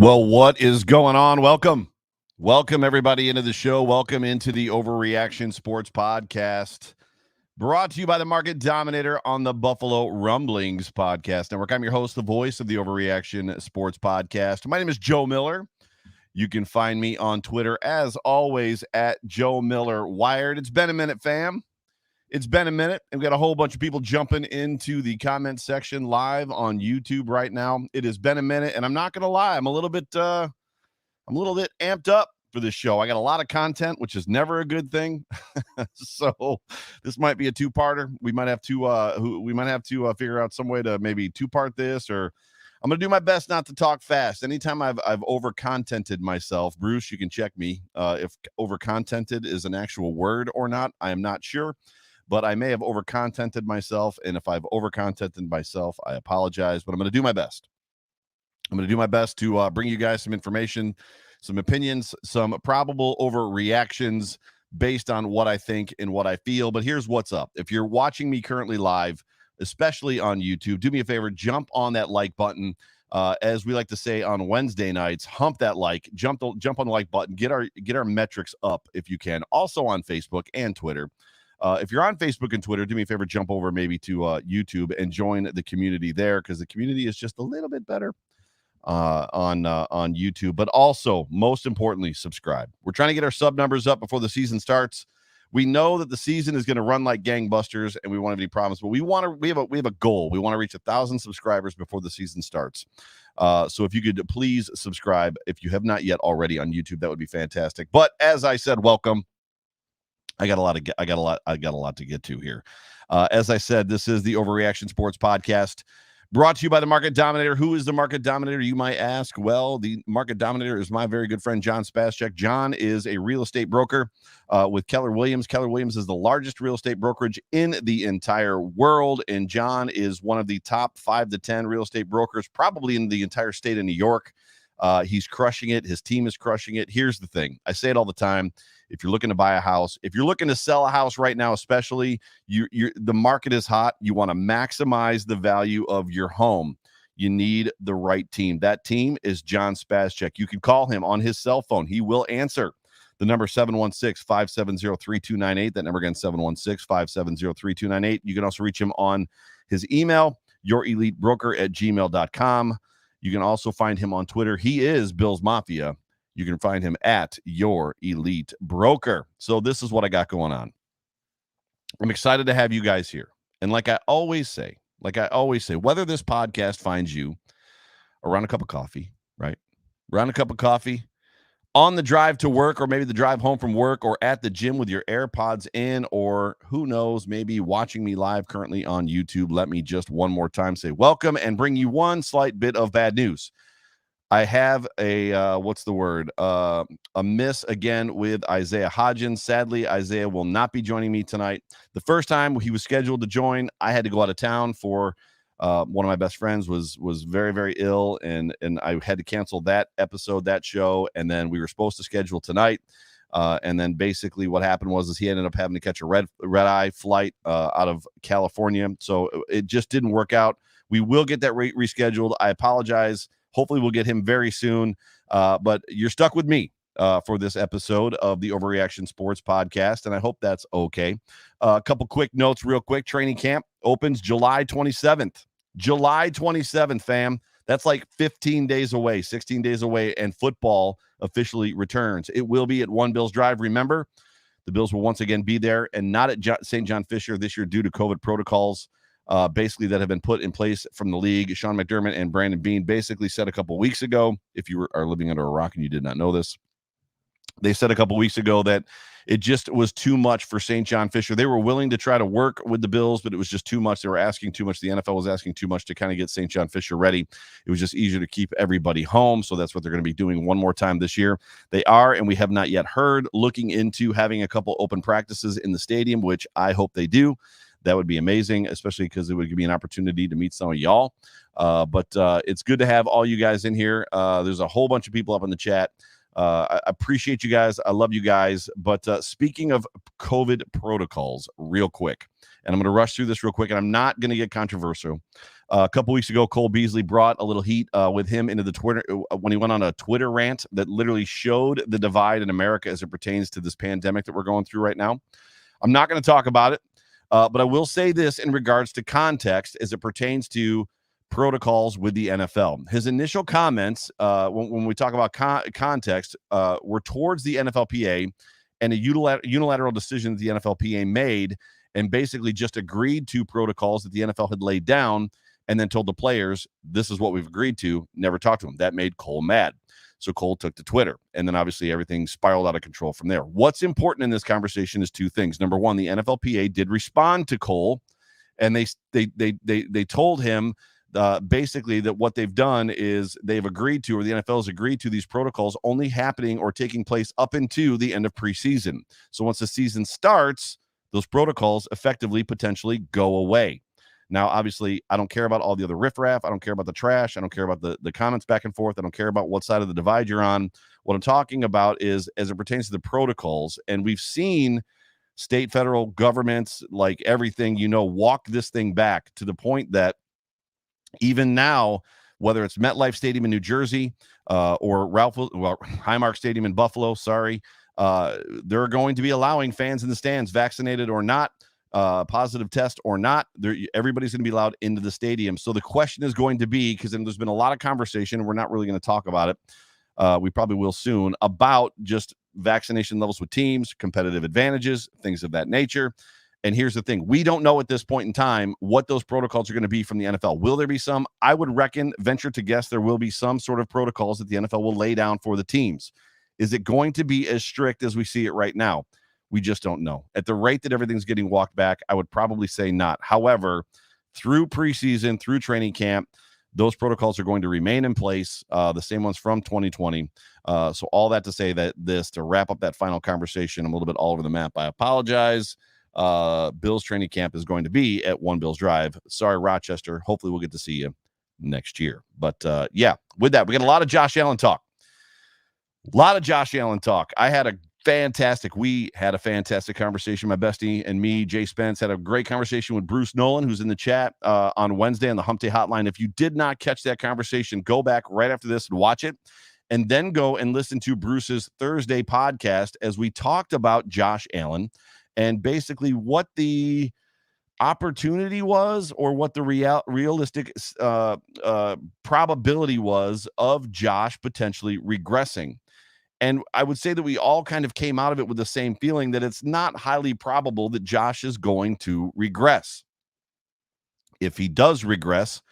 Well, what is going on? Welcome everybody into the show. Welcome into the Overreaction Sports Podcast, brought to you by the Market Dominator on the Buffalo Rumblings Podcast Network. I'm your host, the voice of the Overreaction Sports Podcast. My name is Joe Miller. You can find me on Twitter, as always, at Joe Miller Wired. It's been a minute, fam. It's been a minute. We've got a whole bunch of people jumping into the comment section live on YouTube right now. It has been a minute, and I'm not going to lie. I'm a little bit amped up for this show. I got a lot of content, which is never a good thing. So this might be a two-parter. We might have to figure out some way to maybe two-part this, or I'm going to do my best not to talk fast. Anytime I've over-contented myself, Bruce, you can check me if over-contented is an actual word or not. I am not sure. But I may have over-contented myself, and if I've over-contented myself, I apologize, but I'm going to do my best. I'm going to do my best to bring you guys some information, some opinions, some probable overreactions based on what I think and what I feel. But here's what's up. If you're watching me currently live, especially on YouTube, do me a favor, jump on that like button. As we like to say on Wednesday nights, hump that like, jump on the like button, get our metrics up if you can. Also on Facebook and Twitter. If you're on Facebook and Twitter, do me a favor, jump over maybe to YouTube and join the community there, because the community is just a little bit better on YouTube. But also, most importantly, subscribe. We're trying to get our sub numbers up before the season starts. We know that the season is going to run like gangbusters, and we want to be promised, but we have a goal. We want to reach 1,000 subscribers before the season starts. So if you could please subscribe if you have not yet already on YouTube, that would be fantastic. But as I said, welcome. I got a lot to get to here. As I said, this is the Overreaction Sports Podcast, brought to you by the Market Dominator. Who is the Market Dominator, you might ask? Well, the Market Dominator is my very good friend, John Spaschek. John is a real estate broker with Keller Williams. Keller Williams is the largest real estate brokerage in the entire world, and John is one of the top 5 to 10 real estate brokers, probably in the entire state of New York. He's crushing it. His team is crushing it. Here's the thing. I say it all the time. If you're looking to buy a house, if you're looking to sell a house right now, especially, the market is hot. You want to maximize the value of your home. You need the right team. That team is John Spaschek. You can call him on his cell phone. He will answer. The number 716-570-3298. That number again, 716-570-3298. You can also reach him on his email, yourelitebroker@gmail.com. You can also find him on Twitter. He is Bills Mafia. You can find him at Your Elite Broker. So this is what I got going on. I'm excited to have you guys here. And like I always say, whether this podcast finds you around a cup of coffee, right? Around a cup of coffee, on the drive to work, or maybe the drive home from work, or at the gym with your AirPods in, or who knows, maybe watching me live currently on YouTube. Let me just one more time say welcome and bring you one slight bit of bad news. I have a miss again with Isaiah Hodgins. Sadly, Isaiah will not be joining me tonight. The first time he was scheduled to join, I had to go out of town for one of my best friends was very, very ill, and I had to cancel that episode, that show, and then we were supposed to schedule tonight. And then basically what happened was he ended up having to catch a red-eye flight out of California. So it just didn't work out. We will get that rescheduled. I apologize. Hopefully we'll get him very soon. But you're stuck with me for this episode of the Overreaction Sports Podcast, and I hope that's okay. A couple quick notes real quick. Training camp opens July 27th. July 27th, fam. That's like 15 days away, 16 days away, and football officially returns. It will be at One Bills Drive. Remember, the Bills will once again be there, and not at St. John Fisher this year due to COVID protocols. Basically that have been put in place from the league. Sean McDermott and Brandon Beane basically said a couple weeks ago, if you are living under a rock and you did not know this, they said a couple weeks ago that it just was too much for St. John Fisher. They were willing to try to work with the Bills, but it was just too much. They were asking too much. The NFL was asking too much to kind of get St. John Fisher ready. It was just easier to keep everybody home. So that's what they're going to be doing one more time this year. They are, and we have not yet heard, looking into having a couple open practices in the stadium, which I hope they do. That would be amazing, especially because it would give me an opportunity to meet some of y'all. But it's good to have all you guys in here. There's a whole bunch of people up in the chat. I appreciate you guys. I love you guys. But speaking of COVID protocols, real quick, and I'm going to rush through this real quick, and I'm not going to get controversial. A couple weeks ago, Cole Beasley brought a little heat with him into the Twitter when he went on a Twitter rant that literally showed the divide in America as it pertains to this pandemic that we're going through right now. I'm not going to talk about it, but I will say this in regards to context as it pertains to protocols with the NFL. His initial comments, when we talk about context, were towards the NFLPA and a unilateral decision that the NFLPA made and basically just agreed to protocols that the NFL had laid down and then told the players, this is what we've agreed to, never talked to him. That made Cole mad. So Cole took to Twitter, and then obviously everything spiraled out of control from there. What's important in this conversation is two things. Number one, the NFLPA did respond to Cole, and they told him basically that what they've done is they've agreed to, or the NFL has agreed to, these protocols only happening or taking place up into the end of preseason. So once the season starts, those protocols effectively potentially go away. Now, obviously, I don't care about all the other riffraff. I don't care about the trash. I don't care about the comments back and forth. I don't care about what side of the divide you're on. What I'm talking about is as it pertains to the protocols. And we've seen state, federal governments, like everything, walk this thing back to the point that even now, whether it's MetLife Stadium in New Jersey or Highmark Stadium in Buffalo, they're going to be allowing fans in the stands, vaccinated or not, positive test or not. Everybody's going to be allowed into the stadium. So the question is going to be, because there's been a lot of conversation, we're not really going to talk about it. We probably will soon, about just vaccination levels with teams, competitive advantages, things of that nature. And here's the thing. We don't know at this point in time what those protocols are going to be from the NFL. Will there be some? I would venture to guess there will be some sort of protocols that the NFL will lay down for the teams. Is it going to be as strict as we see it right now? We just don't know. At the rate that everything's getting walked back, I would probably say not. However, through preseason, through training camp, those protocols are going to remain in place, the same ones from 2020. So all that to say that to wrap up that final conversation, I'm a little bit all over the map. I apologize. Bills training camp is going to be at One Bills Drive. Sorry, Rochester. Hopefully we'll get to see you next year. But with that, we got a lot of Josh Allen talk. We had a fantastic conversation. My bestie and me, Jay Spence, had a great conversation with Bruce Nolan, who's in the chat on Wednesday on the HUMP Hotline. If you did not catch that conversation, go back right after this and watch it, and then go and listen to Bruce's Thursday podcast as we talked about Josh Allen and basically what the opportunity was, or what the realistic probability was of Josh potentially regressing. And I would say that we all kind of came out of it with the same feeling that it's not highly probable that Josh is going to regress. If he does regress,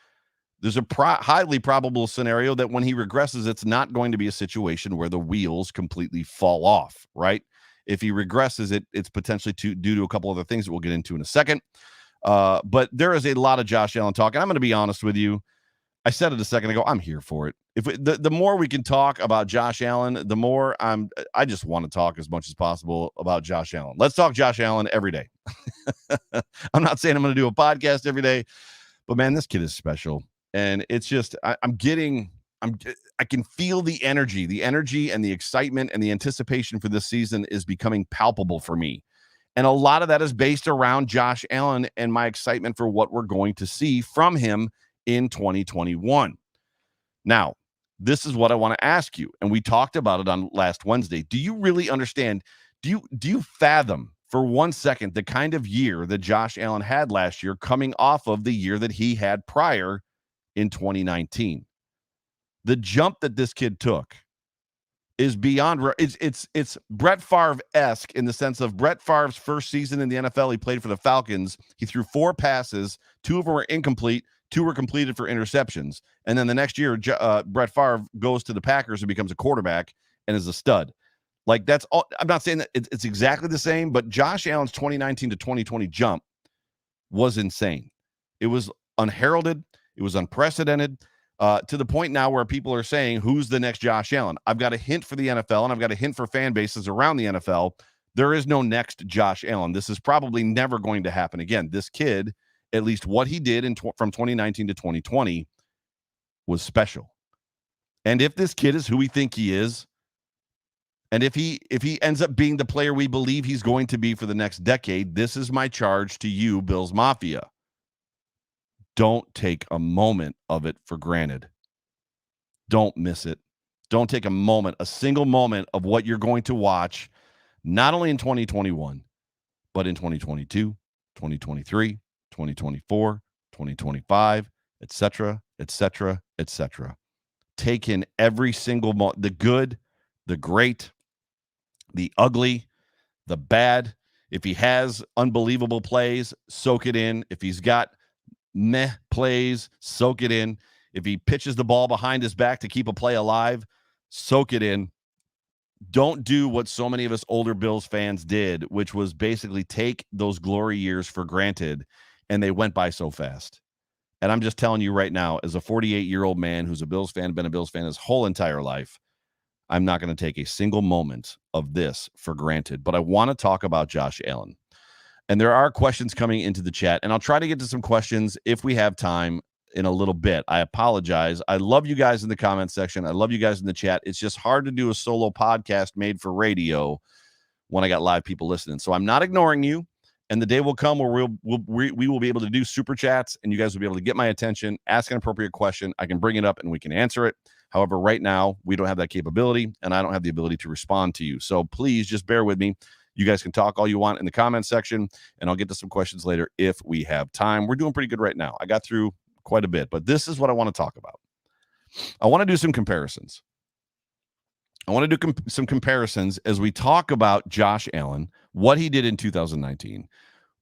there's a highly probable scenario that when he regresses, it's not going to be a situation where the wheels completely fall off, right? If he regresses, it's potentially due to a couple other things that we'll get into in a second. But there is a lot of Josh Allen talk, and I'm going to be honest with you. I said it a second ago. I'm here for it. The more we can talk about Josh Allen, the more I just want to talk as much as possible about Josh Allen. Let's talk Josh Allen every day. I'm not saying I'm going to do a podcast every day, but man, this kid is special. And it's just, I can feel the energy and the excitement and the anticipation for this season is becoming palpable for me. And a lot of that is based around Josh Allen and my excitement for what we're going to see from him in 2021. Now, this is what I want to ask you, and we talked about it on last Wednesday. Do you really understand? Do you fathom for 1 second the kind of year that Josh Allen had last year, coming off of the year that he had prior in 2019? The jump that this kid took is beyond. It's Brett Favre-esque in the sense of Brett Favre's first season in the NFL. He played for the Falcons. He threw 4 passes. 2 of them were incomplete. 2 were completed for interceptions. And then the next year, Brett Favre goes to the Packers and becomes a quarterback and is a stud. Like, that's all. I'm not saying that it's exactly the same, but Josh Allen's 2019 to 2020 jump was insane. It was unheralded. It was unprecedented, to the point now where people are saying, who's the next Josh Allen? I've got a hint for the NFL, and I've got a hint for fan bases around the NFL. There is no next Josh Allen. This is probably never going to happen again. This kid, at least what he did from 2019 to 2020, was special. And if this kid is who we think he is, and if he ends up being the player we believe he's going to be for the next decade, this is my charge to you, Bills Mafia. don't take a moment of it for granted. Don't miss it. Don't take a moment, a single moment of what you're going to watch, not only in 2021, but in 2022, 2023, 2024, 2025, etc., etc., etc. Take in every single moment, the good, the great, the ugly, the bad. If he has unbelievable plays, soak it in. If he's got meh plays, soak it in. If he pitches the ball behind his back to keep a play alive, soak it in. Don't do what so many of us older Bills fans did, which was basically take those glory years for granted, and they went by so fast. And I'm just telling you right now, as a 48-year-old man who's a Bills fan, been a Bills fan his whole entire life, I'm not going to take a single moment of this for granted. But I want to talk about Josh Allen. And there are questions coming into the chat, and I'll try to get to some questions if we have time in a little bit. I apologize. I love you guys in the comment section. I love you guys in the chat. It's just hard to do a solo podcast made for radio when I got live people listening. So I'm not ignoring you, and the day will come where we will be able to do super chats, and you guys will be able to get my attention, ask an appropriate question. I can bring it up, and we can answer it. However, right now, we don't have that capability, and I don't have the ability to respond to you. So please just bear with me. You guys can talk all you want in the comment section, and I'll get to some questions later if we have time. We're doing pretty good right now. I got through quite a bit, but this is what I want to talk about. I want to do some comparisons. I want to do some comparisons as we talk about Josh Allen, what he did in 2019,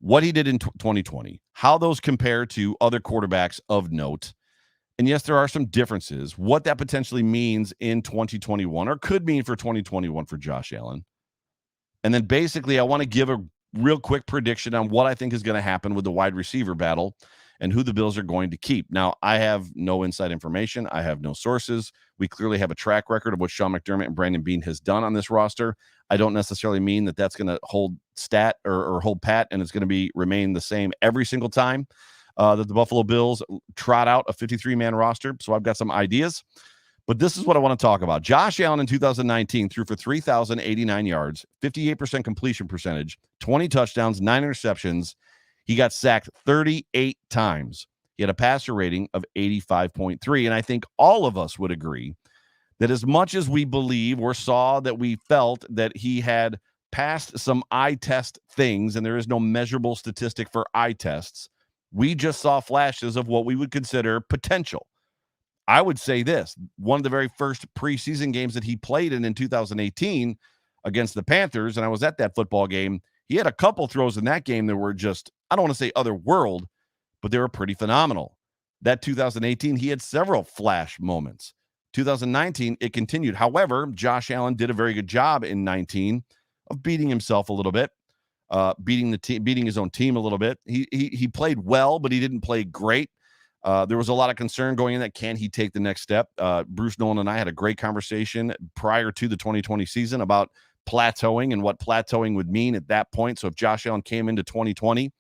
what he did in 2020, how those compare to other quarterbacks of note. And yes, there are some differences, what that potentially means in 2021 or could mean for 2021 for Josh Allen. And then basically, I want to give a real quick prediction on what I think is going to happen with the wide receiver battle and who the Bills are going to keep. Now, I have no inside information. I have no sources. We clearly have a track record of what Sean McDermott and Brandon Beane has done on this roster. I don't necessarily mean that that's going to hold stat or hold pat, and it's going to remain the same every single time that the Buffalo Bills trot out a 53-man roster. So I've got some ideas. But this is what I want to talk about. Josh Allen in 2019 threw for 3,089 yards, 58% completion percentage, 20 touchdowns, 9 interceptions. He got sacked 38 times. He had a passer rating of 85.3. And I think all of us would agree that as much as we believe or saw that we felt that he had passed some eye test things, and there is no measurable statistic for eye tests, we just saw flashes of what we would consider potential. I would say this, one of the very first preseason games that he played in 2018 against the Panthers, and I was at that football game, he had a couple throws in that game that were just, I don't want to say otherworld, but they were pretty phenomenal. That 2018, he had several flash moments. 2019, it continued. However, Josh Allen did a very good job in 19 of beating himself a little bit, beating his own team a little bit. He played well, but he didn't play great. There was a lot of concern going in that can he take the next step? Bruce Nolan and I had a great conversation prior to the 2020 season about plateauing and what plateauing would mean at that point. So if Josh Allen came into 2020,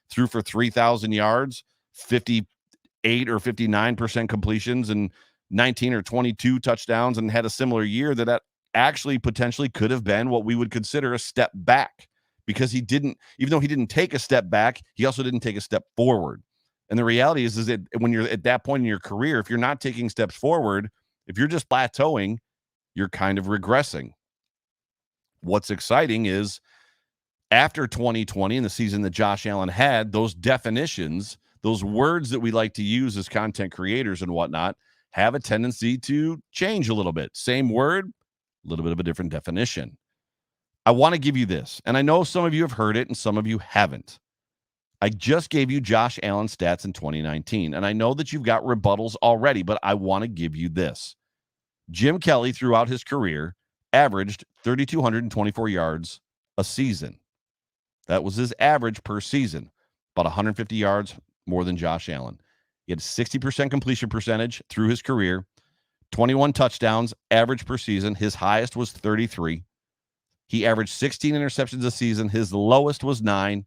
threw for 3,000 yards, 58 or 59% completions, and 19 or 22 touchdowns, and had a similar year, that actually potentially could have been what we would consider a step back, because he didn't, even though he didn't take a step back, he also didn't take a step forward. And the reality is that when you're at that point in your career, if you're not taking steps forward, if you're just plateauing, you're kind of regressing. What's exciting is after 2020 and the season that Josh Allen had, those definitions, those words that we like to use as content creators and whatnot, have a tendency to change a little bit. Same word, a little bit of a different definition. I want to give you this, and I know some of you have heard it and some of you haven't. I just gave you Josh Allen stats in 2019, and I know that you've got rebuttals already, but I want to give you this. Jim Kelly, throughout his career, averaged 3,224 yards a season. That was his average per season, about 150 yards more than Josh Allen. He had 60% completion percentage through his career, 21 touchdowns average per season. His highest was 33. He averaged 16 interceptions a season. His lowest was 9.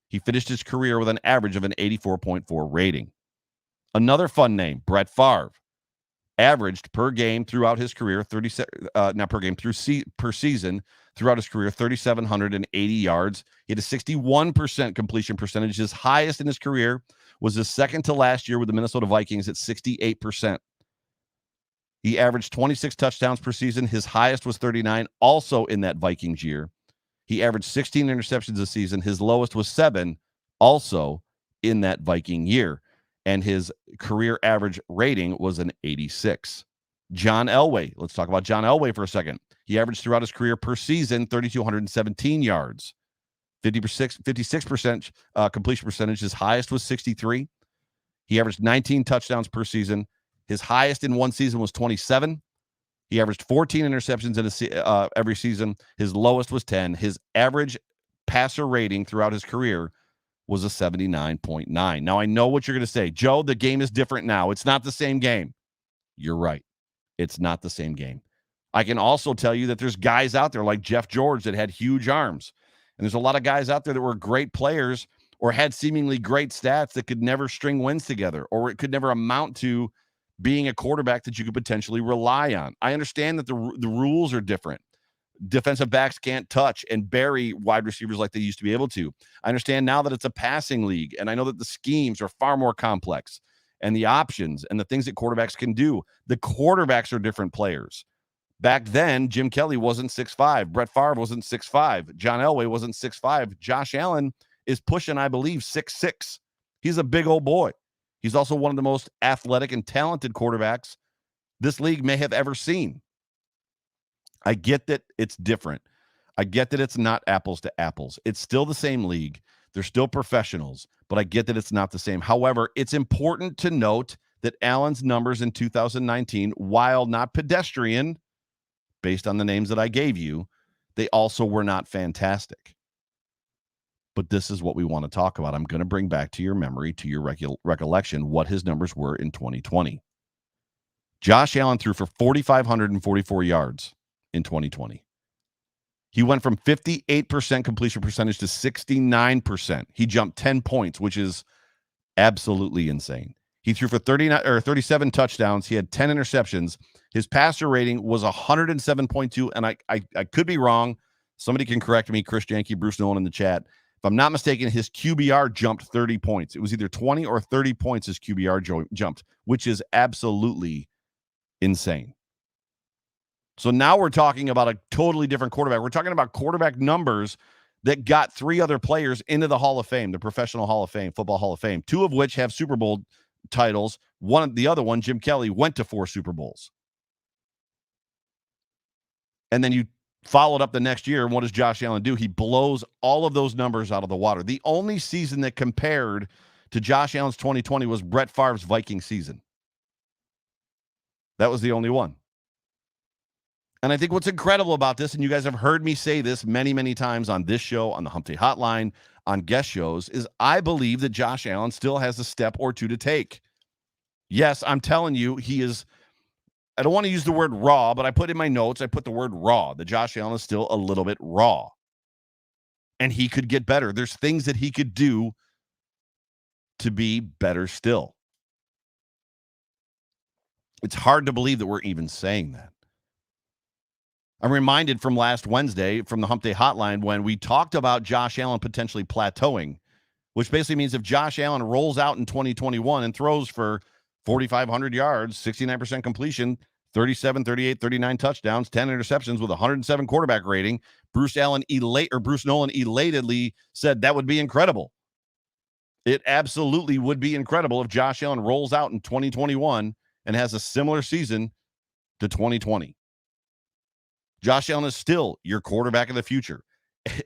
He finished his career with an average of an 84.4 rating. Another fun name, Brett Favre. averaged per game throughout his career, not per game, per season throughout his career, 3,780 yards. He had a 61% completion percentage. His highest in his career was his second to last year with the Minnesota Vikings at 68%. He averaged 26 touchdowns per season. His highest was 39, also in that Vikings year. He averaged 16 interceptions a season. His lowest was 7, also in that Viking year. And his career average rating was an 86. John Elway. Let's talk about John Elway for a second. He averaged throughout his career per season 3,217 yards, 56% completion percentage. His highest was 63. He averaged 19 touchdowns per season. His highest in one season was 27. He averaged 14 interceptions in every season. His lowest was 10. His average passer rating throughout his career was a 79.9. Now, I know what you're going to say. Joe, the game is different now. It's not the same game. You're right. It's not the same game. I can also tell you that there's guys out there like Jeff George that had huge arms. And there's a lot of guys out there that were great players or had seemingly great stats that could never string wins together, or it could never amount to being a quarterback that you could potentially rely on. I understand that the rules are different. Defensive backs can't touch and bury wide receivers like they used to be able to. I understand now that it's a passing league, and I know that the schemes are far more complex, and the options and the things that quarterbacks can do. The quarterbacks are different players. Back then, Jim Kelly wasn't 6'5". Brett Favre wasn't 6'5". John Elway wasn't 6'5". Josh Allen is pushing, I believe, 6'6". He's a big old boy. He's also one of the most athletic and talented quarterbacks this league may have ever seen. I get that it's different. I get that it's not apples to apples. It's still the same league. They're still professionals, but I get that it's not the same. However, it's important to note that Allen's numbers in 2019, while not pedestrian, based on the names that I gave you, they also were not fantastic. But this is what we want to talk about. I'm going to bring back to your memory, to your recollection, what his numbers were in 2020. Josh Allen threw for 4,544 yards in 2020. He went from 58% completion percentage to 69%. He jumped 10 points, which is absolutely insane. He threw for 37 touchdowns. He had 10 interceptions. His passer rating was 107.2, and I could be wrong. Somebody can correct me, Chris Janke, Bruce Nolan in the chat. If I'm not mistaken, his QBR jumped 30 points. It was either 20 or 30 points his QBR jumped, which is absolutely insane. So now we're talking about a totally different quarterback. We're talking about quarterback numbers that got 3 other players into the Hall of Fame, the Professional Hall of Fame, Football Hall of Fame, 2 of which have Super Bowl titles. The other one, Jim Kelly, went to 4 Super Bowls. And then you followed up the next year, and what does Josh Allen do? He blows all of those numbers out of the water. The only season that compared to Josh Allen's 2020 was Brett Favre's Viking season. That was the only one. And I think what's incredible about this, and you guys have heard me say this many, many times on this show, on the HUMP Hotline, on guest shows, is I believe that Josh Allen still has a step or two to take. Yes, I'm telling you, he is, I don't want to use the word raw, but I put in my notes, I put the word raw. That Josh Allen is still a little bit raw. And he could get better. There's things that he could do to be better still. It's hard to believe that we're even saying that. I'm reminded from last Wednesday from the Hump Day Hotline when we talked about Josh Allen potentially plateauing, which basically means if Josh Allen rolls out in 2021 and throws for 4,500 yards, 69% completion, 37, 38, 39 touchdowns, 10 interceptions with 107 quarterback rating, Bruce Nolan elatedly said that would be incredible. It absolutely would be incredible if Josh Allen rolls out in 2021 and has a similar season to 2020. Josh Allen is still your quarterback of the future.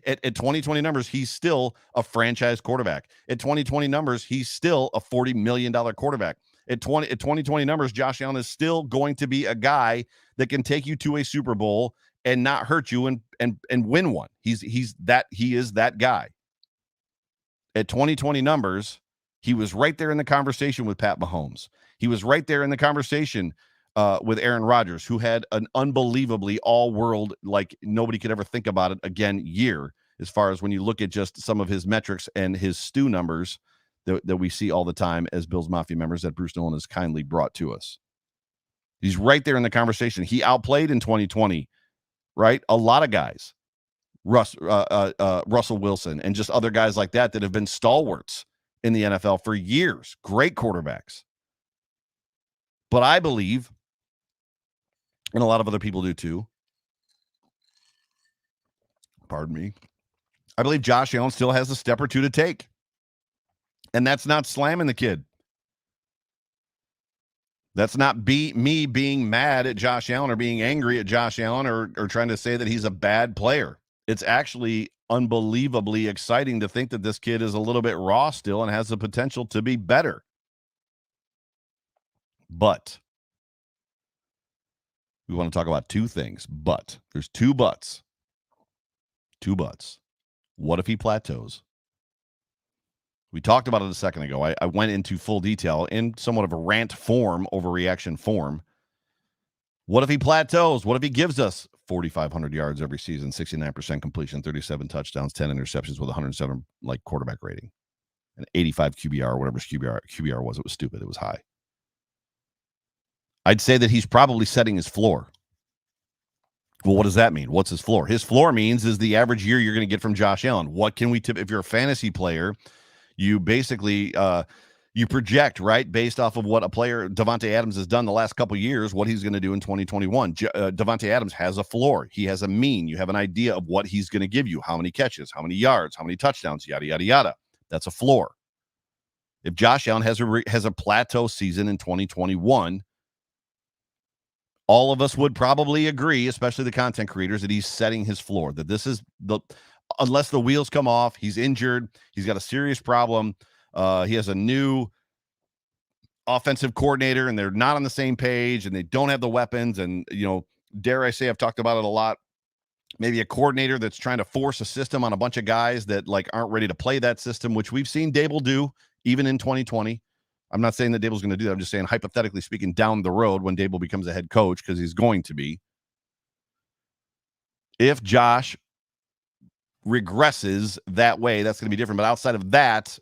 At 2020 numbers, he's still a franchise quarterback. At 2020 numbers, he's still a $40 million quarterback. At 2020 numbers, Josh Allen is still going to be a guy that can take you to a Super Bowl and not hurt you and win one. He is that guy. At 2020 numbers, he was right there in the conversation with Pat Mahomes. He was right there in the conversation with Aaron Rodgers, who had an unbelievably all-world, like nobody could ever think about it again, year, as far as when you look at just some of his metrics and his stew numbers that we see all the time as Bills Mafia members that Bruce Nolan has kindly brought to us. He's right there in the conversation. He outplayed in 2020, right? A lot of guys, Russell Wilson and just other guys like that have been stalwarts in the NFL for years. Great quarterbacks. But I believe, and a lot of other people do too, pardon me, I believe Josh Allen still has a step or two to take. And that's not slamming the kid. That's not me being mad at Josh Allen or being angry at Josh Allen or trying to say that he's a bad player. It's actually unbelievably exciting to think that this kid is a little bit raw still and has the potential to be better. But we want to talk about two things. But there's two buts. Two buts. What if he plateaus? We talked about it a second ago. I went into full detail in somewhat of a rant form, overreaction form. What if he plateaus? What if he gives us 4,500 yards every season, 69% completion, 37 touchdowns, 10 interceptions with 107 quarterback rating, an 85 QBR, whatever QBR was? It was stupid. It was high. I'd say that he's probably setting his floor. Well, what does that mean? What's his floor? His floor means is the average year you're going to get from Josh Allen. What can we tip? If you're a fantasy player, you basically you project, right, based off of what a player, Davante Adams, has done the last couple of years, what he's going to do in 2021. Davante Adams has a floor. He has a mean. You have an idea of what he's going to give you, how many catches, how many yards, how many touchdowns, yada, yada, yada. That's a floor. If Josh Allen has a plateau season in 2021, all of us would probably agree, especially the content creators, that he's setting his floor, that this is unless the wheels come off, he's injured, he's got a serious problem. He has a new offensive coordinator and they're not on the same page and they don't have the weapons. And, dare I say, I've talked about it a lot. Maybe a coordinator that's trying to force a system on a bunch of guys that aren't ready to play that system, which we've seen Dable do even in 2020. I'm not saying that Dable's going to do that. I'm just saying, hypothetically speaking, down the road when Dable becomes a head coach, because he's going to be. If Josh regresses that way, that's going to be different. But outside of that,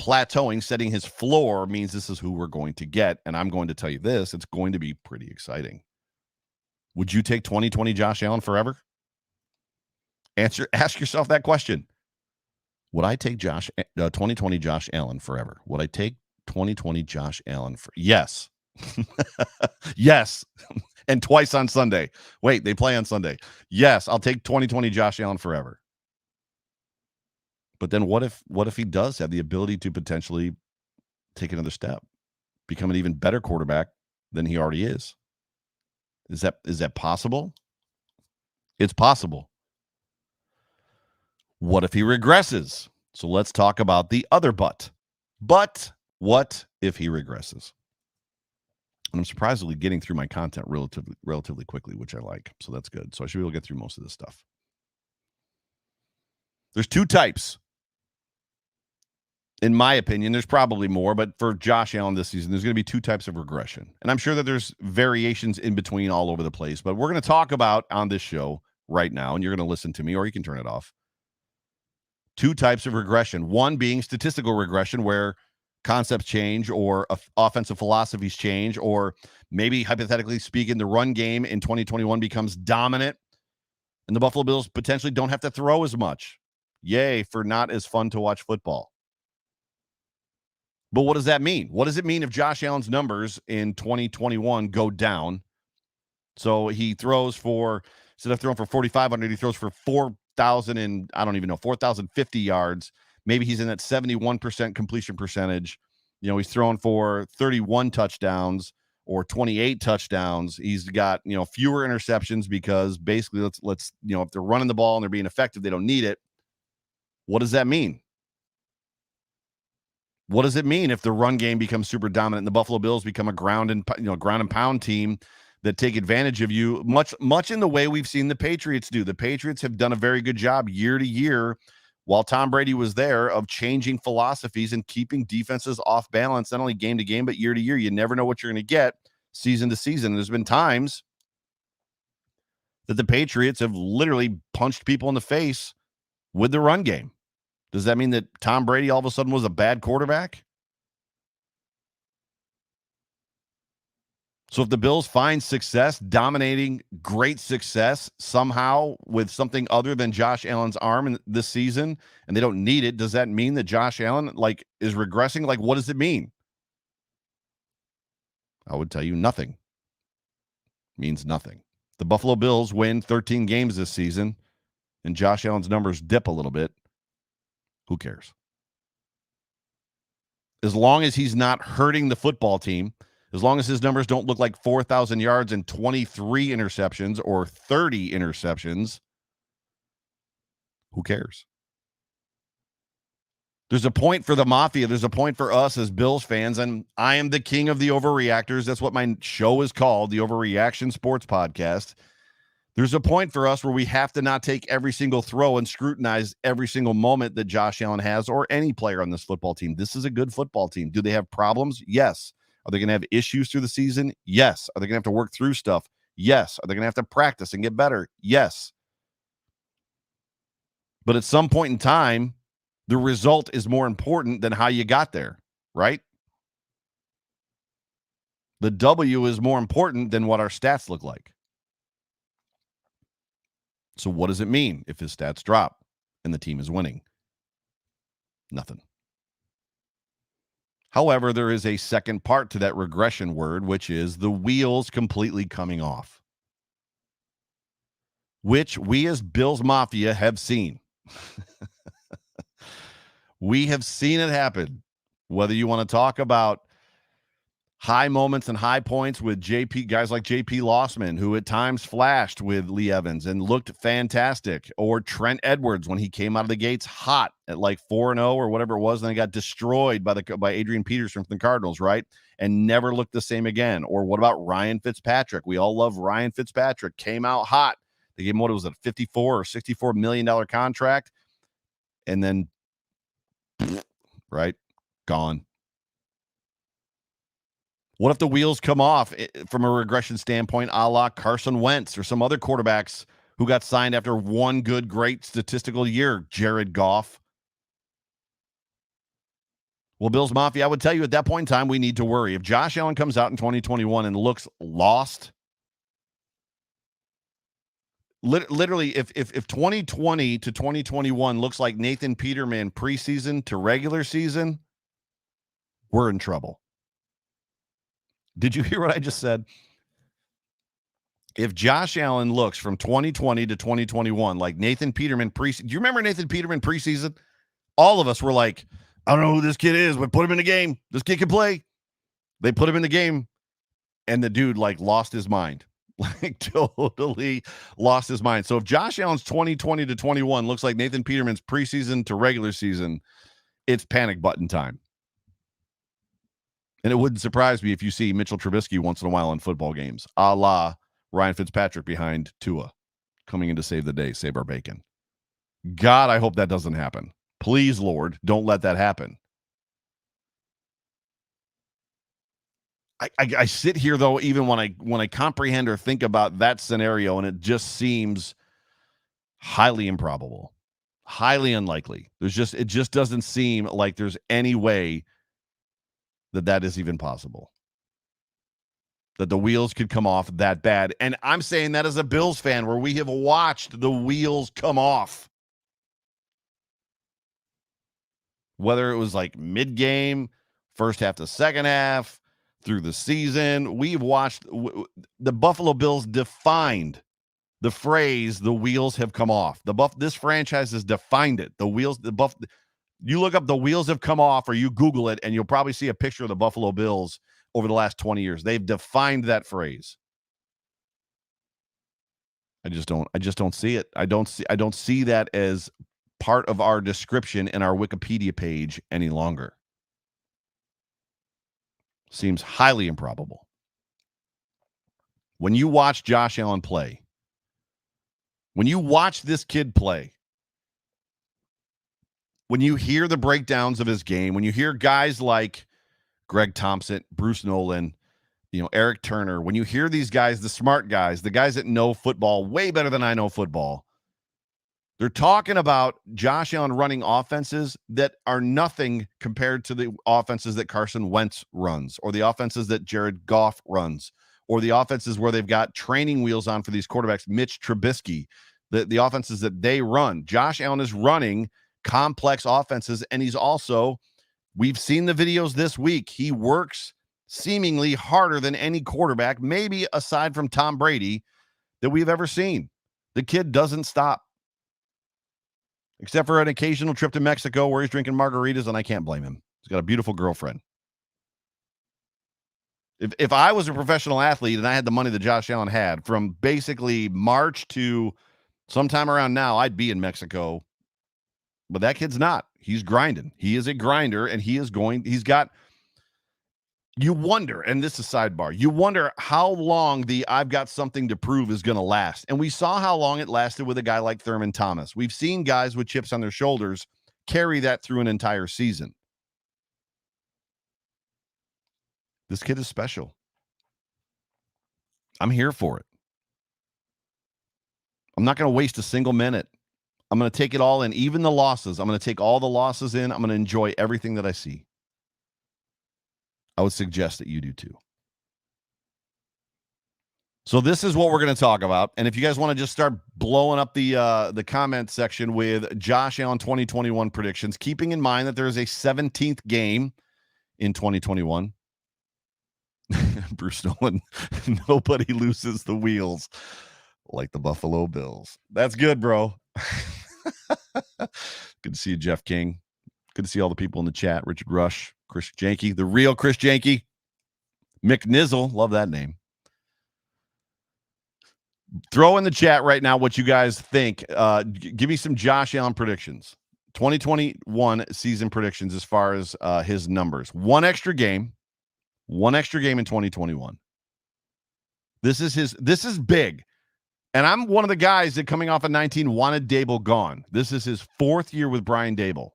plateauing, setting his floor, means this is who we're going to get. And I'm going to tell you this, it's going to be pretty exciting. Would you take 2020 Josh Allen forever? Ask yourself that question. Would I take 2020 Josh Allen forever? Would I take 2020 Josh Allen for? Yes. Yes. And twice on Sunday. Wait, they play on Sunday. Yes, I'll take 2020 Josh Allen forever. But then what if he does have the ability to potentially take another step, become an even better quarterback than he already is? Is that possible? It's possible. What if he regresses? So let's talk about the other but. But what if he regresses? And I'm surprisingly getting through my content relatively quickly, which I like. So that's good. So I should be able to get through most of this stuff. There's two types. In my opinion, there's probably more, but for Josh Allen this season, there's going to be two types of regression. And I'm sure that there's variations in between all over the place, but we're going to talk about on this show right now, and you're going to listen to me, or you can turn it off. Two types of regression. One being statistical regression, where concepts change or offensive philosophies change, or maybe, hypothetically speaking, the run game in 2021 becomes dominant, and the Buffalo Bills potentially don't have to throw as much. Yay for not as fun to watch football. But what does that mean? What does it mean if Josh Allen's numbers in 2021 go down? So he throws for, instead of throwing for 4,500, he throws for 4,000 and I don't even know, 4,050 yards. Maybe he's in that 71% completion percentage. He's throwing for 31 touchdowns or 28 touchdowns. He's got, fewer interceptions because basically let's if they're running the ball and they're being effective, they don't need it. What does that mean? What does it mean if the run game becomes super dominant and the Buffalo Bills become a ground and pound team that take advantage of you, much in the way we've seen the Patriots do? The Patriots have done a very good job year to year while Tom Brady was there of changing philosophies and keeping defenses off balance, not only game to game, but year to year. You never know what you're going to get season to season. There's been times that the Patriots have literally punched people in the face with the run game. Does that mean that Tom Brady all of a sudden was a bad quarterback? So if the Bills find success, dominating great success somehow with something other than Josh Allen's arm in this season, and they don't need it, does that mean that Josh Allen is regressing? What does it mean? I would tell you nothing. It means nothing. The Buffalo Bills win 13 games this season, and Josh Allen's numbers dip a little bit. Who cares? As long as he's not hurting the football team, as long as his numbers don't look like 4,000 yards and 23 interceptions or 30 interceptions, who cares? There's a point for the Mafia. There's a point for us as Bills fans, and I am the king of the overreactors. That's what my show is called, the Overreaction Sports Podcast. There's a point for us where we have to not take every single throw and scrutinize every single moment that Josh Allen has or any player on this football team. This is a good football team. Do they have problems? Yes. Are they going to have issues through the season? Yes. Are they going to have to work through stuff? Yes. Are they going to have to practice and get better? Yes. But at some point in time, the result is more important than how you got there, right? The W is more important than what our stats look like. So what does it mean if his stats drop and the team is winning? Nothing. However, there is a second part to that regression word, which is the wheels completely coming off, which we as Bills Mafia have seen. We have seen it happen. Whether you want to talk about high moments and high points with guys like JP Lossman, who at times flashed with Lee Evans and looked fantastic, or Trent Edwards when he came out of the gates hot at 4-0 or whatever it was, and then he got destroyed by Adrian Peterson from the Cardinals, right? And never looked the same again. Or what about Ryan Fitzpatrick? We all love Ryan Fitzpatrick. Came out hot. They gave him what was it, $54 or $64 million contract, and then right, gone. What if the wheels come off from a regression standpoint, a la Carson Wentz or some other quarterbacks who got signed after one good, great statistical year, Jared Goff? Well, Bills Mafia, I would tell you at that point in time, we need to worry. If Josh Allen comes out in 2021 and looks lost, literally, if 2020 to 2021 looks like Nathan Peterman preseason to regular season, we're in trouble. Did you hear what I just said? If Josh Allen looks from 2020 to 2021 like Nathan Peterman preseason, do you remember Nathan Peterman preseason? All of us were like, I don't know who this kid is, but put him in the game. This kid can play. They put him in the game, and the dude lost his mind. Totally lost his mind. So if Josh Allen's 2020 to 21 looks like Nathan Peterman's preseason to regular season, it's panic button time. And it wouldn't surprise me if you see Mitchell Trubisky once in a while in football games, a la Ryan Fitzpatrick behind Tua, coming in to save the day, save our bacon. God, I hope that doesn't happen. Please, Lord, don't let that happen. I sit here, though, even when I comprehend or think about that scenario, and it just seems highly improbable, highly unlikely. It just doesn't seem like there's any way that is even possible, that the wheels could come off that bad. And I'm saying that as a Bills fan, where we have watched the wheels come off. Whether it was mid-game, first half to second half, through the season, we've watched the Buffalo Bills defined the phrase, the wheels have come off. This franchise has defined it. You look up the wheels have come off, or you Google it, and you'll probably see a picture of the Buffalo Bills over the last 20 years. They've defined that phrase. I just don't see it. I don't see that as part of our description in our Wikipedia page any longer. Seems highly improbable. When you watch Josh Allen play, when you watch this kid play, when you hear the breakdowns of his game, when you hear guys like Greg Thompson, Bruce Nolan, Eric Turner, when you hear these guys, the smart guys, the guys that know football way better than I know football, they're talking about Josh Allen running offenses that are nothing compared to the offenses that Carson Wentz runs, or the offenses that Jared Goff runs, or the offenses where they've got training wheels on for these quarterbacks, Mitch Trubisky, the offenses that they run. Josh Allen is running complex offenses, and he's also, we've seen the videos this week, he works seemingly harder than any quarterback, maybe aside from Tom Brady, that we've ever seen. The kid doesn't stop, except for an occasional trip to Mexico where he's drinking margaritas, and I can't blame him. He's got a beautiful girlfriend. If I was a professional athlete and I had the money that Josh Allen had from basically March to sometime around now, I'd be in Mexico. But that kid's not. He's grinding. He is a grinder, and he's got, you wonder, and this is sidebar, you wonder how long the I've got something to prove is going to last. And we saw how long it lasted with a guy like Thurman Thomas. We've seen guys with chips on their shoulders carry that through an entire season. This kid is special. I'm here for it. I'm not going to waste a single minute. I'm going to take it all in, even the losses. I'm going to take all the losses in. I'm going to enjoy everything that I see. I would suggest that you do too. So this is what we're going to talk about. And if you guys want to just start blowing up the comment section with Josh Allen 2021 predictions, keeping in mind that there is a 17th game in 2021. Bruce Nolan, nobody loses the wheels like the Buffalo Bills. That's good, bro. Good to see you, Jeff King. Good to see all the people in the chat. Richard Rush, Chris Janke, the real Chris Janke. Mick Nizzle, love that name. Throw in the chat right now what you guys think. Give me some Josh Allen predictions. 2021 season predictions as far as his numbers. One extra game in 2021. This is big. And I'm one of the guys that coming off of 19 wanted Dable gone. This is his 4th year with Brian Dable.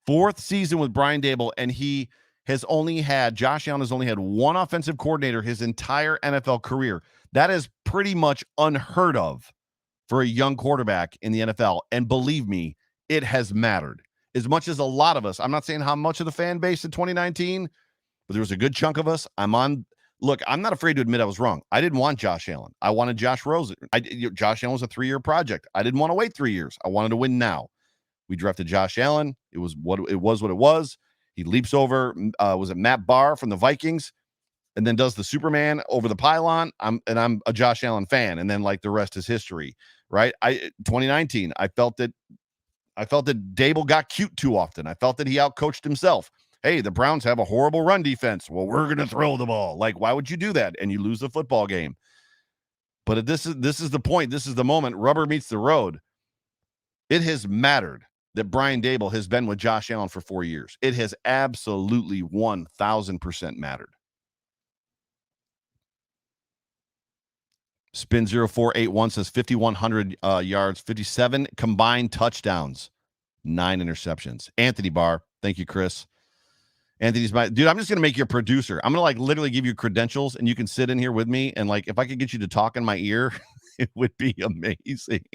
4th season with Brian Dable, and Josh Allen has only had one offensive coordinator his entire NFL career. That is pretty much unheard of for a young quarterback in the NFL. And believe me, it has mattered. As much as a lot of us, I'm not saying how much of the fan base in 2019, but there was a good chunk of us. Look, I'm not afraid to admit I was wrong. I didn't want Josh Allen. I wanted Josh Rosen. Josh Allen was a 3-year project. I didn't want to wait 3 years. I wanted to win now. We drafted Josh Allen. It was what it was. He leaps over, was it Matt Barr from the Vikings, and then does the Superman over the pylon. I'm a Josh Allen fan, and then like the rest is history, right? 2019, I felt that Dable got cute too often. I felt that he outcoached himself. Hey, the Browns have a horrible run defense. Well, we're going to throw the ball. Like, why would you do that? And you lose the football game. But this is the point. This is the moment. Rubber meets the road. It has mattered that Brian Dable has been with Josh Allen for 4 years. It has absolutely 1,000% mattered. Spin 0481 says 5,100 yards, 57 combined touchdowns, 9 interceptions. Anthony Barr. Thank you, Chris. Anthony's my dude. I'm just going to make you a producer. I'm going to like literally give you credentials and you can sit in here with me. And like, if I could get you to talk in my ear, it would be amazing.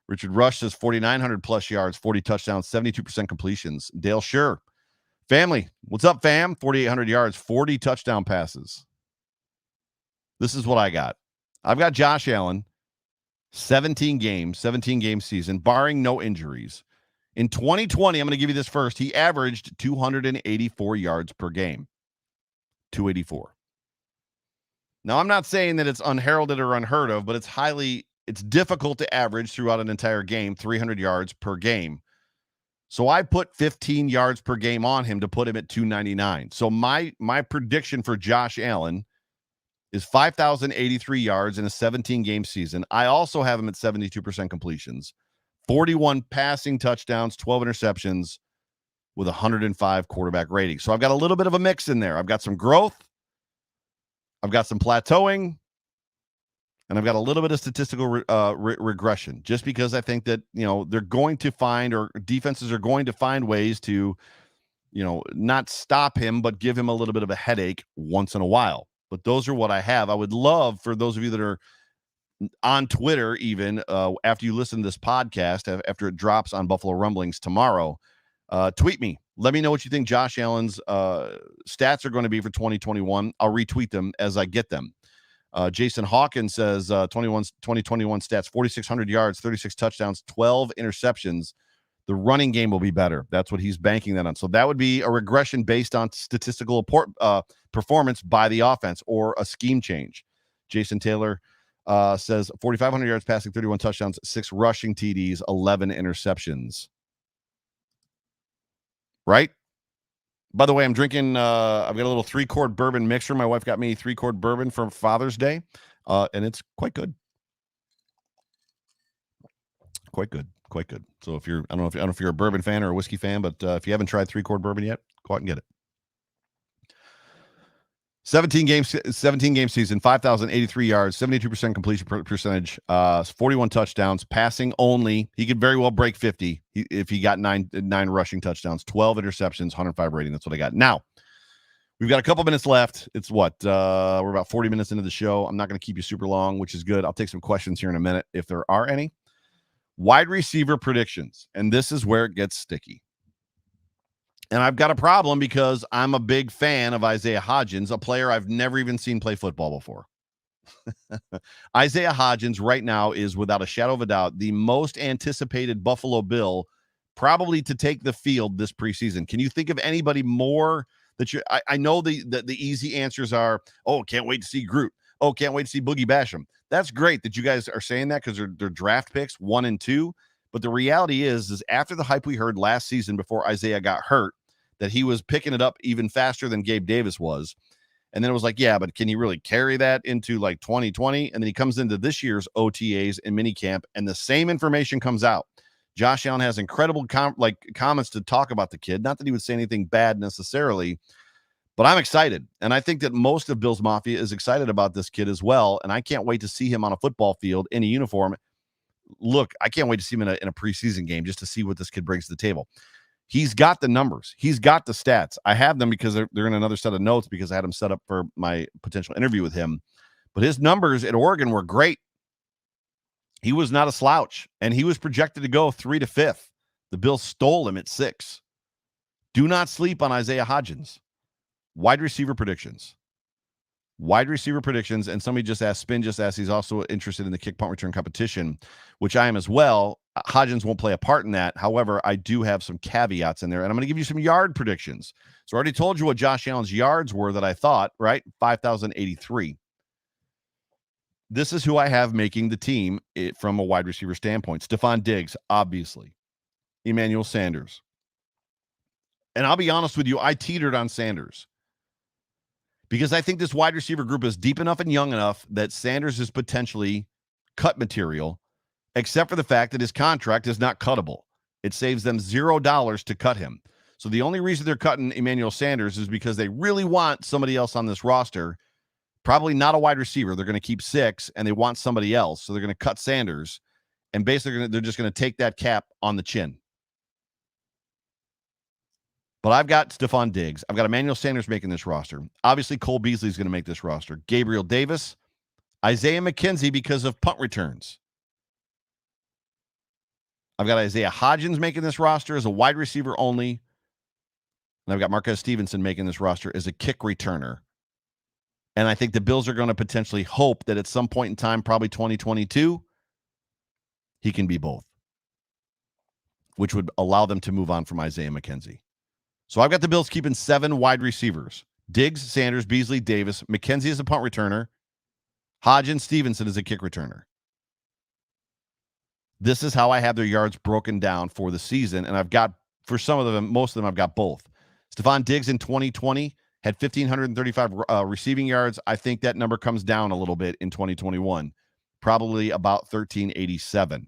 Richard Rush says 4,900 plus yards, 40 touchdowns, 72% completions. Dale Sure. Family. What's up, fam? 4,800 yards, 40 touchdown passes. This is what I got. I've got Josh Allen, 17 game season, barring no injuries. In 2020, I'm going to give you this first. He averaged 284 yards per game. 284. Now, I'm not saying that it's unheralded or unheard of, but it's difficult to average throughout an entire game, 300 yards per game. So I put 15 yards per game on him to put him at 299. So my prediction for Josh Allen is 5,083 yards in a 17-game season. I also have him at 72% completions, 41 passing touchdowns, 12 interceptions with 105 quarterback rating. So I've got a little bit of a mix in there. I've got some growth. I've got some plateauing. And I've got a little bit of statistical regression, just because I think that, they're going to find, or defenses are going to find ways to, not stop him, but give him a little bit of a headache once in a while. But those are what I have. I would love for those of you that are on Twitter, even after you listen to this podcast, after it drops on Buffalo Rumblings tomorrow, tweet me Let me know what you think Josh Allen's stats are going to be for 2021. I'll retweet them as I get them. Jason Hawkins says 2021 stats, 4,600 yards, 36 touchdowns, 12 interceptions. The running game will be better. That's what he's banking that on. So that would be a regression based on statistical performance by the offense or a scheme change. Jason Taylor says 4,500 yards passing, 31 touchdowns, 6 rushing TDs, 11 interceptions. Right? By the way, I'm drinking, I've got a little 3-quart bourbon mixer. My wife got me 3-quart bourbon for Father's Day, and it's quite good. Quite good. Quite good. So if you're, I don't know if you're a bourbon fan or a whiskey fan, but if you haven't tried 3-quart bourbon yet, go out and get it. 17 game season, 5,083 yards, 72% completion percentage, 41 touchdowns, passing only. He could very well break 50 if he got nine rushing touchdowns, 12 interceptions, 105 rating. That's what I got. Now, we've got a couple minutes left. It's what? We're about 40 minutes into the show. I'm not going to keep you super long, which is good. I'll take some questions here in a minute if there are any. Wide receiver predictions, and this is where it gets sticky. And I've got a problem because I'm a big fan of Isaiah Hodgins, a player I've never even seen play football before. Isaiah Hodgins right now is, without a shadow of a doubt, the most anticipated Buffalo Bill probably to take the field this preseason. Can you think of anybody more that you – I know the easy answers are, oh, can't wait to see Groot. Oh, can't wait to see Boogie Basham. That's great that you guys are saying that because they're draft picks, 1 and 2. But the reality is after the hype we heard last season before Isaiah got hurt, that he was picking it up even faster than Gabe Davis was. And then it was like, yeah, but can he really carry that into like 2020? And then he comes into this year's OTAs and minicamp, and the same information comes out. Josh Allen has incredible comments to talk about the kid. Not that he would say anything bad necessarily, but I'm excited. And I think that most of Bills Mafia is excited about this kid as well. And I can't wait to see him on a football field in a uniform. Look, I can't wait to see him in a preseason game just to see what this kid brings to the table. He's got the numbers. He's got the stats. I have them because they're in another set of notes because I had them set up for my potential interview with him. But his numbers at Oregon were great. He was not a slouch, and he was projected to go 3 to 5th. The Bills stole him at 6. Do not sleep on Isaiah Hodgins. Wide receiver predictions. And somebody just asked, Spin just asked, he's also interested in the kick punt return competition, which I am as well. Hodgins won't play a part in that. However, I do have some caveats in there, and I'm going to give you some yard predictions. So I already told you what Josh Allen's yards were that I thought, right? 5,083. This is who I have making the team from a wide receiver standpoint. Stephon Diggs, obviously. Emmanuel Sanders. And I'll be honest with you, I teetered on Sanders, because I think this wide receiver group is deep enough and young enough that Sanders is potentially cut material, except for the fact that his contract is not cuttable. It saves them $0 to cut him. So the only reason they're cutting Emmanuel Sanders is because they really want somebody else on this roster, probably not a wide receiver. They're going to keep 6, and they want somebody else. So they're going to cut Sanders, and basically they're just going to take that cap on the chin. But I've got Stephon Diggs. I've got Emmanuel Sanders making this roster. Obviously, Cole Beasley is going to make this roster. Gabriel Davis, Isaiah McKenzie because of punt returns. I've got Isaiah Hodgins making this roster as a wide receiver only. And I've got Marquez Stevenson making this roster as a kick returner. And I think the Bills are going to potentially hope that at some point in time, probably 2022, he can be both, which would allow them to move on from Isaiah McKenzie. So I've got the Bills keeping 7 wide receivers. Diggs, Sanders, Beasley, Davis. McKenzie is a punt returner. Hodgins, Stevenson is a kick returner. This is how I have their yards broken down for the season. And I've got, for some of them, most of them, I've got both. Stephon Diggs in 2020 had 1,535 receiving yards. I think that number comes down a little bit in 2021, probably about 1,387.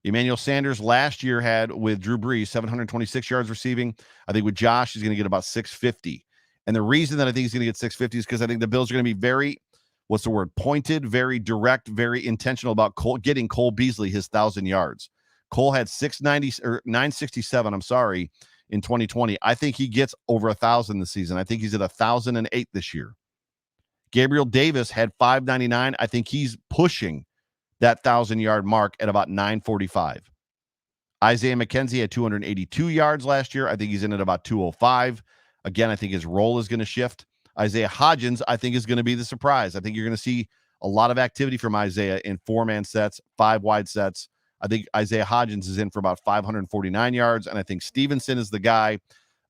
Emmanuel Sanders last year had, with Drew Brees, 726 yards receiving. I think with Josh, he's going to get about 650. And the reason that I think he's going to get 650 is because I think the Bills are going to be very, pointed, very direct, very intentional about getting Cole Beasley his 1,000 yards. Cole had 967, in 2020. I think he gets over 1,000 this season. I think he's at 1,008 this year. Gabriel Davis had 599. I think he's pushing that 1,000-yard mark at about 945. Isaiah McKenzie had 282 yards last year. I think he's in at about 205. Again, I think his role is going to shift. Isaiah Hodgins, I think, is going to be the surprise. I think you're going to see a lot of activity from Isaiah in 4-man sets, 5-wide sets. I think Isaiah Hodgins is in for about 549 yards, and I think Stevenson is the guy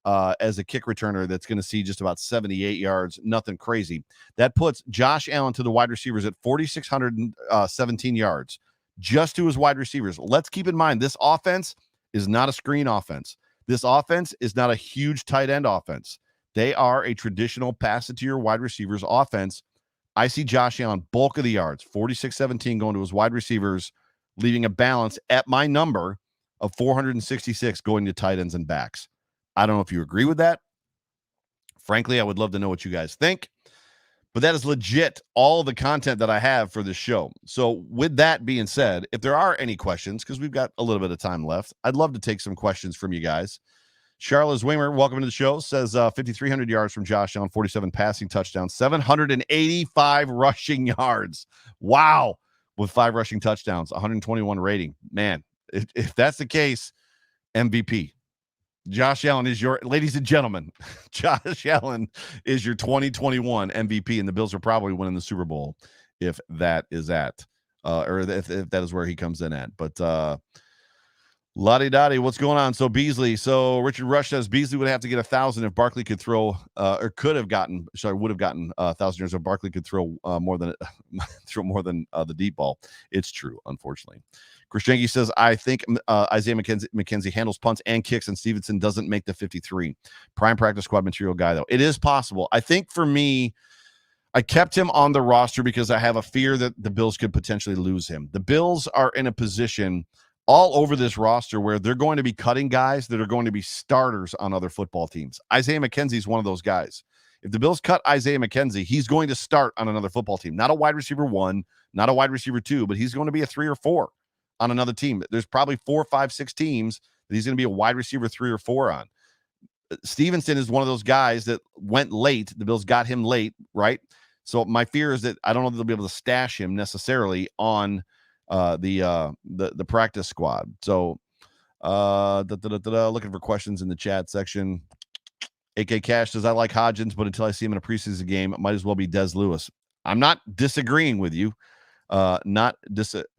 as a kick returner that's going to see just about 78 yards, nothing crazy. That puts Josh Allen to the wide receivers at 4,617 yards, just to his wide receivers. Let's keep in mind, this offense is not a screen offense. This offense is not a huge tight end offense. They are a traditional pass it to your wide receivers offense. I see Josh Allen, bulk of the yards, 46-17 going to his wide receivers, leaving a balance at my number of 466 going to tight ends and backs. I don't know if you agree with that. Frankly, I would love to know what you guys think. But that is legit all the content that I have for this show. So with that being said, if there are any questions, because we've got a little bit of time left, I'd love to take some questions from you guys. Charlotte Zwingler, welcome to the show, says 5,300 yards from Josh Allen, 47 passing touchdowns, 785 rushing yards. Wow. With 5 rushing touchdowns, 121 rating. Man, if that's the case, MVP. Josh Allen is your, ladies and gentlemen, Josh Allen is your 2021 MVP, and the Bills are probably winning the Super Bowl if that is or if that is where he comes in at. But Lottie-dottie, what's going on? So Beasley, Richard Rush says Beasley would have to get 1,000 if Barkley could throw, would have gotten 1,000 yards if Barkley could throw more than the deep ball. It's true, unfortunately. Chris Jenke says, I think Isaiah McKenzie handles punts and kicks, and Stevenson doesn't make the 53. Prime practice squad material guy, though. It is possible. I think for me, I kept him on the roster because I have a fear that the Bills could potentially lose him. The Bills are in a position all over this roster where they're going to be cutting guys that are going to be starters on other football teams. Isaiah McKenzie is one of those guys. If the Bills cut Isaiah McKenzie, he's going to start on another football team. Not a wide receiver 1, not a wide receiver 2, but he's going to be a 3 or 4 on another team. There's probably 4, 5, 6 teams that he's going to be a wide receiver 3 or 4 on. Stevenson is one of those guys that went late. The Bills got him late, right? So my fear is that I don't know if they'll be able to stash him necessarily on the practice squad. So looking for questions in the chat section. AK Cash says, I like Hodgins, but until I see him in a preseason game, it might as well be Des Lewis. I'm not disagreeing with you. Not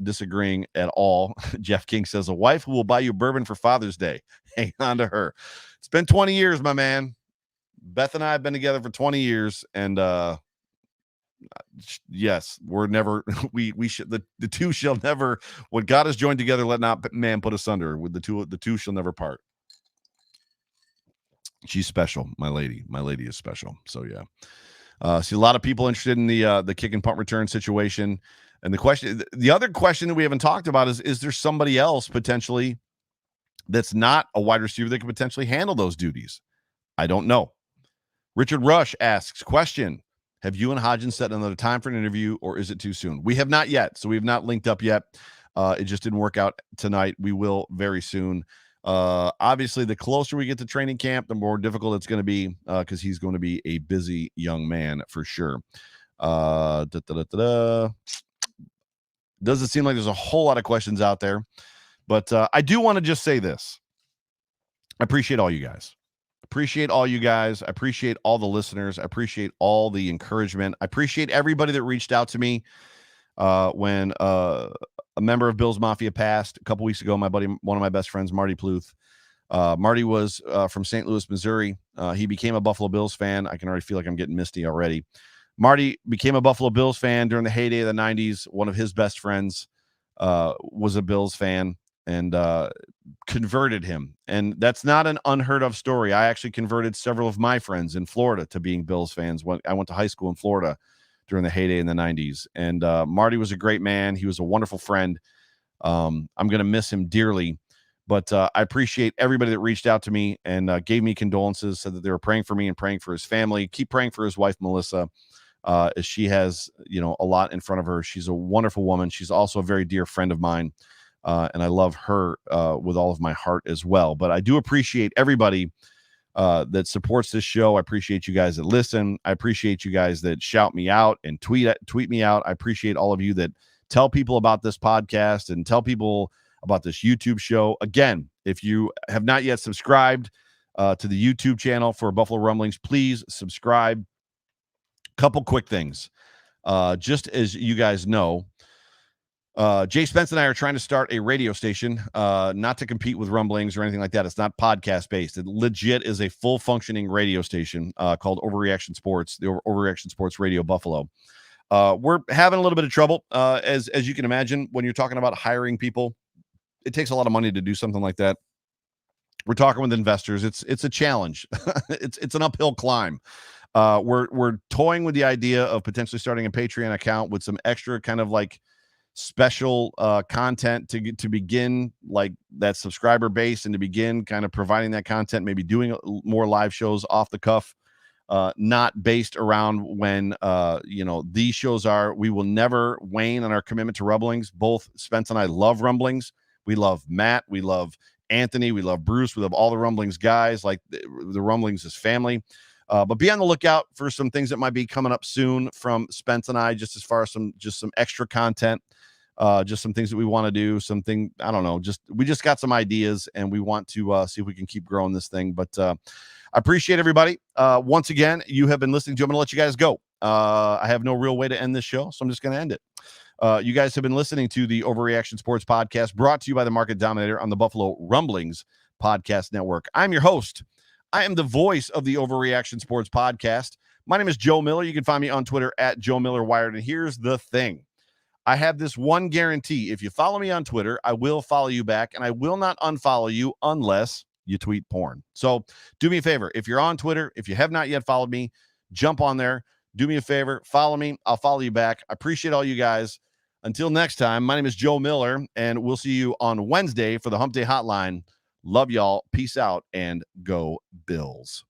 disagreeing at all. Jeff King says, a wife who will buy you bourbon for Father's Day. Hang on to her. It's been 20 years, my man. Beth and I have been together for 20 years, and yes, we're never we should the two shall never, what God has joined together, let not man put asunder. With the two shall never part. She's special, my lady. My lady is special. So yeah. See a lot of people interested in the kick and punt return situation. And the other question that we haven't talked about is there somebody else potentially that's not a wide receiver that could potentially handle those duties? I don't know. Richard Rush asks, question, have you and Hodgins set another time for an interview, or is it too soon? We have not yet, so we've not linked up yet. It just didn't work out tonight. We will very soon. Obviously, the closer we get to training camp, the more difficult it's going to be because he's going to be a busy young man for sure. Doesn't seem like there's a whole lot of questions out there, but I do want to just say this. I appreciate all you guys. Appreciate all you guys. I appreciate all the listeners. I appreciate all the encouragement. I appreciate everybody that reached out to me when a member of Bills Mafia passed a couple weeks ago. My buddy, one of my best friends, Marty Pluth. Marty was from St. Louis, Missouri. He became a Buffalo Bills fan. I can already feel like I'm getting misty already. Marty became a Buffalo Bills fan during the heyday of the 90s. One of his best friends was a Bills fan and converted him. And that's not an unheard of story. I actually converted several of my friends in Florida to being Bills fans. When I went to high school in Florida during the heyday in the 90s. And Marty was a great man. He was a wonderful friend. I'm going to miss him dearly. But I appreciate everybody that reached out to me and gave me condolences, said that they were praying for me and praying for his family. Keep praying for his wife, Melissa, as she has, a lot in front of her. She's a wonderful woman. She's also a very dear friend of mine. And I love her with all of my heart as well. But I do appreciate everybody that supports this show. I appreciate you guys that listen. I appreciate you guys that shout me out and tweet me out. I appreciate all of you that tell people about this podcast and tell people about this YouTube show. Again, if you have not yet subscribed to the YouTube channel for Buffalo Rumblings, please subscribe. Couple quick things. Just as you guys know, Jay Spence and I are trying to start a radio station, not to compete with Rumblings or anything like that. It's not podcast based. It legit is a full functioning radio station called Overreaction Sports, the Overreaction Sports Radio Buffalo. We're having a little bit of trouble, as you can imagine, when you're talking about hiring people. It takes a lot of money to do something like that. We're talking with investors. It's a challenge. it's an uphill climb. We're toying with the idea of potentially starting a Patreon account with some extra kind of like special content to begin like that subscriber base and to begin kind of providing that content, maybe doing more live shows off the cuff, not based around when these shows are. We will never wane on our commitment to Rumblings. Both Spence and I love Rumblings. We love Matt, we love Anthony, we love Bruce, we love all the Rumblings guys. Like the Rumblings is family. But be on the lookout for some things that might be coming up soon from Spence and I, just as far as some extra content, just some things that we want to do, something, I don't know, we just got some ideas and we want to see if we can keep growing this thing. But I appreciate everybody. Once again, you have been listening to, I'm going to let you guys go. I have no real way to end this show, so I'm just going to end it. You guys have been listening to the Overreaction Sports Podcast, brought to you by the Market Dominator on the Buffalo Rumblings Podcast Network. I'm your host. I am the voice of the Overreaction Sports Podcast. My name is Joe Miller. You can find me on Twitter at Joe Miller Wired. And here's the thing. I have this one guarantee. If you follow me on Twitter, I will follow you back, and I will not unfollow you unless you tweet porn. So do me a favor. If you're on Twitter, if you have not yet followed me, jump on there. Do me a favor. Follow me. I'll follow you back. I appreciate all you guys. Until next time, my name is Joe Miller, and we'll see you on Wednesday for the Hump Day Hotline. Love y'all. Peace out, and go Bills.